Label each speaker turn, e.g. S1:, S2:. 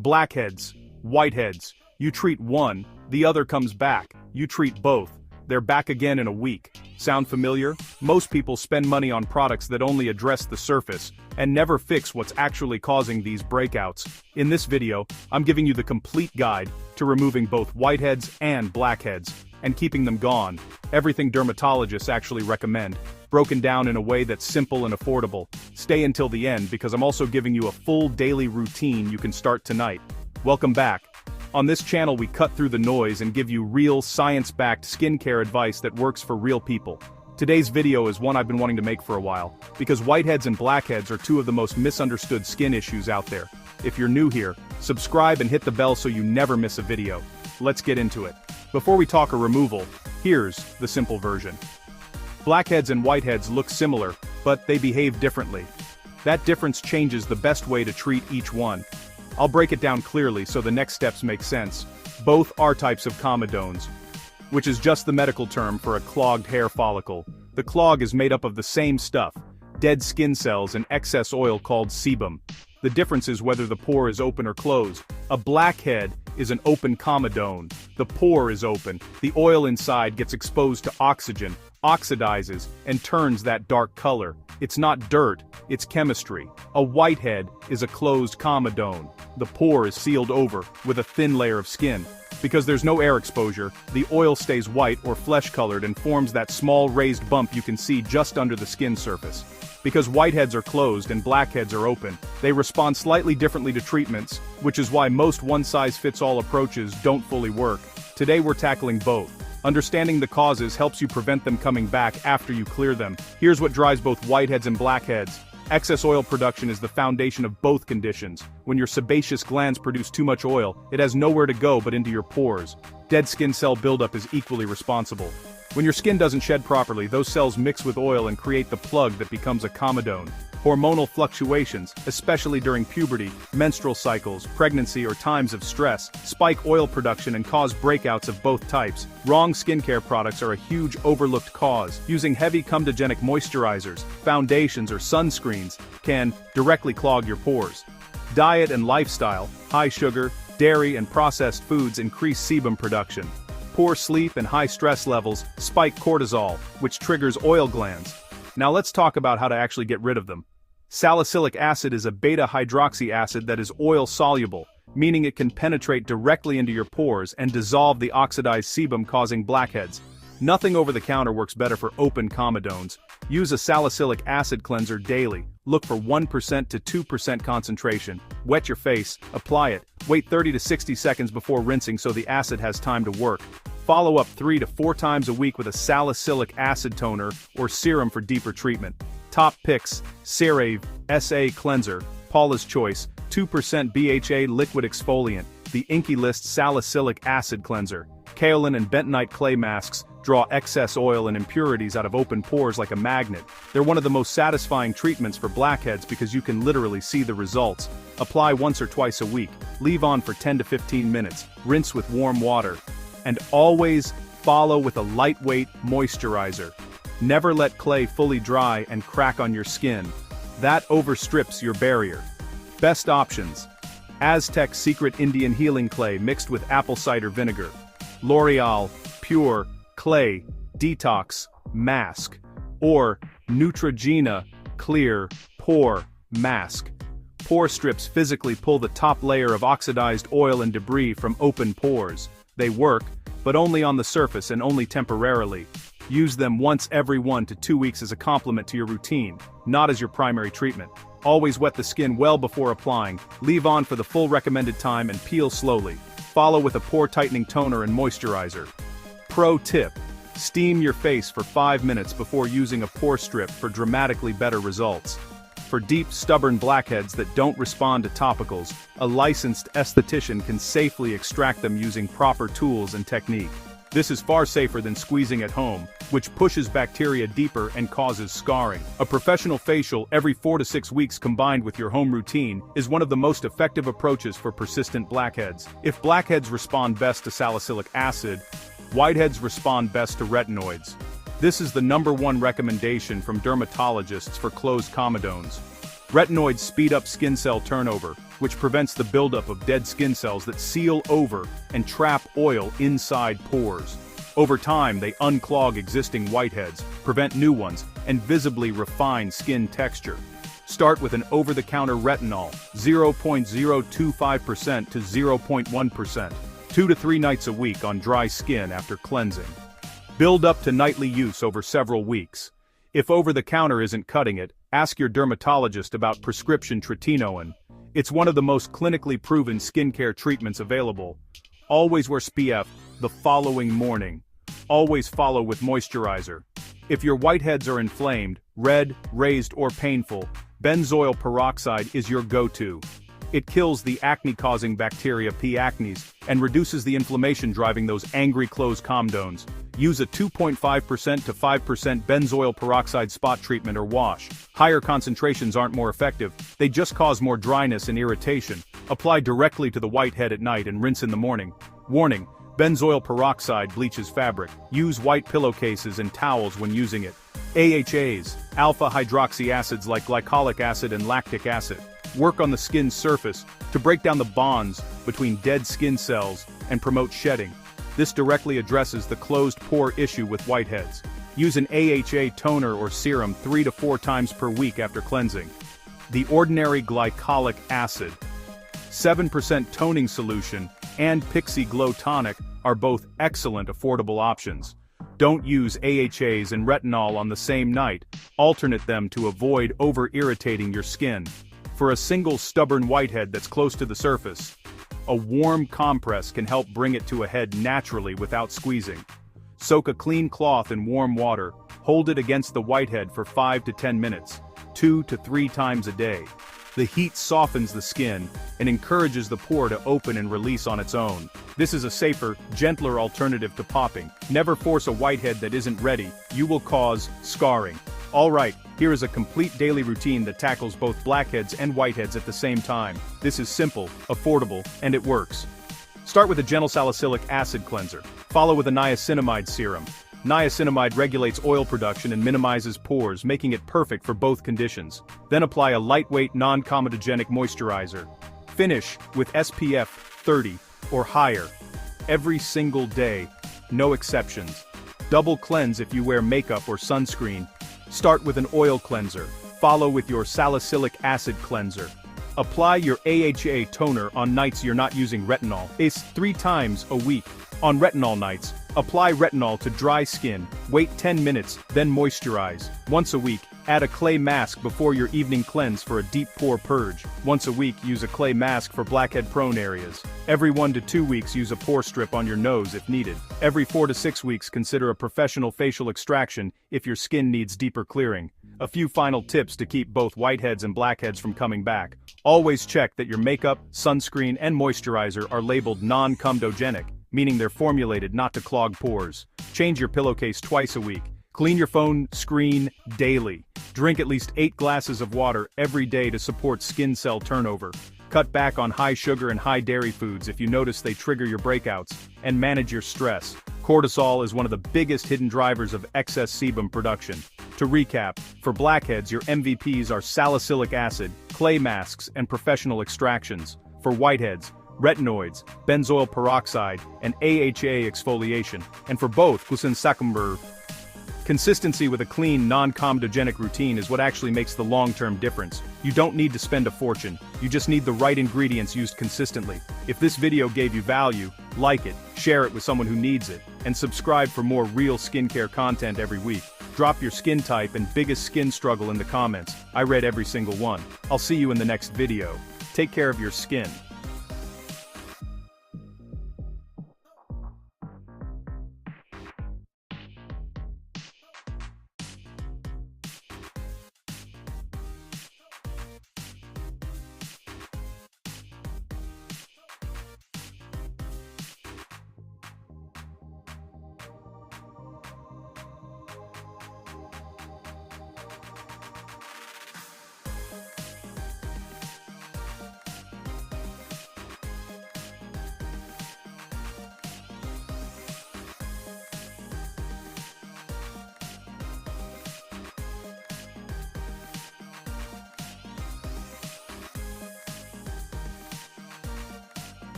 S1: Blackheads, whiteheads. You treat one, the other comes back. You treat both, they're back again in a week. Sound familiar? Most people spend money on products that only address the surface and never fix what's actually causing these breakouts. In this video, I'm giving you the complete guide to removing both whiteheads and blackheads and keeping them gone. Everything dermatologists actually recommend, broken down in a way that's simple and affordable. Stay until the end because I'm also giving you a full daily routine you can start tonight. Welcome back. On this channel we cut through the noise and give you real science-backed skincare advice that works for real people. Today's video is one I've been wanting to make for a while, because whiteheads and blackheads are two of the most misunderstood skin issues out there. If you're new here, subscribe and hit the bell so you never miss a video. Let's get into it. Before we talk a removal, here's the simple version. Blackheads and whiteheads look similar, but they behave differently. That difference changes the best way to treat each one. I'll break it down clearly so the next steps make sense. Both are types of comedones, which is just the medical term for a clogged hair follicle. The clog is made up of the same stuff, dead skin cells and excess oil called sebum. The difference is whether the pore is open or closed. A blackhead is an open comedone. The pore is open. The oil inside gets exposed to oxygen, oxidizes, and turns that dark color. It's not dirt, it's chemistry. A whitehead is a closed comedone. The pore is sealed over with a thin layer of skin. Because there's no air exposure, the oil stays white or flesh-colored and forms that small raised bump you can see just under the skin surface. Because whiteheads are closed and blackheads are open, they respond slightly differently to treatments, which is why most one-size-fits-all approaches don't fully work. Today we're tackling both. Understanding the causes helps you prevent them coming back after you clear them. Here's what drives both whiteheads and blackheads. Excess oil production is the foundation of both conditions. When your sebaceous glands produce too much oil, it has nowhere to go but into your pores. Dead skin cell buildup is equally responsible. When your skin doesn't shed properly, those cells mix with oil and create the plug that becomes a comedone. Hormonal fluctuations, especially during puberty, menstrual cycles, pregnancy or times of stress, spike oil production and cause breakouts of both types. Wrong skincare products are a huge overlooked cause. Using heavy comedogenic moisturizers, foundations or sunscreens can directly clog your pores. Diet and lifestyle, high sugar, dairy and processed foods increase sebum production. Poor sleep and high stress levels spike cortisol, which triggers oil glands. Now let's talk about how to actually get rid of them. Salicylic acid is a beta-hydroxy acid that is oil-soluble, meaning it can penetrate directly into your pores and dissolve the oxidized sebum causing blackheads. Nothing over the counter works better for open comedones. Use a salicylic acid cleanser daily. Look for 1% to 2% concentration. Wet your face, apply it, wait 30 to 60 seconds before rinsing so the acid has time to work. Follow up 3 to 4 times a week with a salicylic acid toner or serum for deeper treatment. Top picks: CeraVe SA Cleanser, Paula's Choice, 2% BHA Liquid Exfoliant, the Inky List Salicylic Acid Cleanser. Kaolin and bentonite clay masks draw excess oil and impurities out of open pores like a magnet. They're one of the most satisfying treatments for blackheads because you can literally see the results. Apply once or twice a week, leave on for 10 to 15 minutes, rinse with warm water. And always follow with a lightweight moisturizer. Never let clay fully dry and crack on your skin. That overstrips your barrier. Best options: Aztec Secret Indian Healing Clay mixed with apple cider vinegar. L'Oreal Pure Clay Detox Mask. Or Neutrogena Clear Pore Mask. Pore strips physically pull the top layer of oxidized oil and debris from open pores. They work, but only on the surface and only temporarily. Use them once every 1 to 2 weeks as a complement to your routine, not as your primary treatment. Always wet the skin well before applying, leave on for the full recommended time and peel slowly. Follow with a pore tightening toner and moisturizer. Pro tip: steam your face for 5 minutes before using a pore strip for dramatically better results. For deep, stubborn blackheads that don't respond to topicals, a licensed esthetician can safely extract them using proper tools and technique. This is far safer than squeezing at home, which pushes bacteria deeper and causes scarring. A professional facial every 4 to 6 weeks combined with your home routine is one of the most effective approaches for persistent blackheads. If blackheads respond best to salicylic acid, whiteheads respond best to retinoids. This is the #1 recommendation from dermatologists for closed comedones. Retinoids speed up skin cell turnover, which prevents the buildup of dead skin cells that seal over and trap oil inside pores. Over time, they unclog existing whiteheads, prevent new ones, and visibly refine skin texture. Start with an over-the-counter retinol, 0.025% to 0.1%, 2 to 3 nights a week on dry skin after cleansing. Build up to nightly use over several weeks. If over-the-counter isn't cutting it, ask your dermatologist about prescription tretinoin. It's one of the most clinically proven skincare treatments available. Always wear SPF the following morning. Always follow with moisturizer. If your whiteheads are inflamed, red, raised, or painful, benzoyl peroxide is your go-to. It kills the acne-causing bacteria P. acnes and reduces the inflammation driving those angry closed comedones. Use a 2.5% to 5% benzoyl peroxide spot treatment or wash. Higher concentrations aren't more effective, they just cause more dryness and irritation. Apply directly to the whitehead at night and rinse in the morning. Warning: benzoyl peroxide bleaches fabric. Use white pillowcases and towels when using it. AHAs, alpha-hydroxy acids like glycolic acid and lactic acid, work on the skin's surface to break down the bonds between dead skin cells and promote shedding. This directly addresses the closed pore issue with whiteheads. Use an AHA toner or serum 3 to 4 times per week after cleansing. The ordinary glycolic acid, 7% toning solution, and Pixie Glow Tonic are both excellent affordable options. Don't use AHAs and retinol on the same night, alternate them to avoid over-irritating your skin. For a single stubborn whitehead that's close to the surface, a warm compress can help bring it to a head naturally without squeezing. Soak a clean cloth in warm water, hold it against the whitehead for 5 to 10 minutes, 2 to 3 times a day. The heat softens the skin and encourages the pore to open and release on its own. This is a safer, gentler alternative to popping. Never force a whitehead that isn't ready, you will cause scarring. Alright, here is a complete daily routine that tackles both blackheads and whiteheads at the same time. This is simple, affordable, and it works. Start with a gentle salicylic acid cleanser. Follow with a niacinamide serum. Niacinamide regulates oil production and minimizes pores, making it perfect for both conditions. Then apply a lightweight, non-comedogenic moisturizer. Finish with SPF 30 or higher. Every single day, no exceptions. Double cleanse if you wear makeup or sunscreen. Start with an oil cleanser. Follow with your salicylic acid cleanser. Apply your AHA toner on nights you're not using retinol. It's 3 times a week. On retinol nights, apply retinol to dry skin, wait 10 minutes, then moisturize. Once a week, add a clay mask before your evening cleanse for a deep pore purge. Once a week, use a clay mask for blackhead-prone areas. Every 1 to 2 weeks, use a pore strip on your nose if needed. Every 4 to 6 weeks, consider a professional facial extraction if your skin needs deeper clearing. A few final tips to keep both whiteheads and blackheads from coming back. Always check that your makeup, sunscreen, and moisturizer are labeled non-comedogenic, meaning they're formulated not to clog pores. Change your pillowcase twice a week. Clean your phone screen daily. Drink at least 8 glasses of water every day to support skin cell turnover. Cut back on high sugar and high dairy foods if you notice they trigger your breakouts, and manage your stress. Cortisol is one of the biggest hidden drivers of excess sebum production. To recap, for blackheads your MVPs are salicylic acid, clay masks, and professional extractions. For whiteheads, retinoids, benzoyl peroxide, and AHA exfoliation, and for both, glucosamine. Consistency with a clean, non-comedogenic routine is what actually makes the long-term difference. You don't need to spend a fortune, you just need the right ingredients used consistently. If this video gave you value, like it, share it with someone who needs it, and subscribe for more real skincare content every week. Drop your skin type and biggest skin struggle in the comments. I read every single one. I'll see you in the next video. Take care of your skin.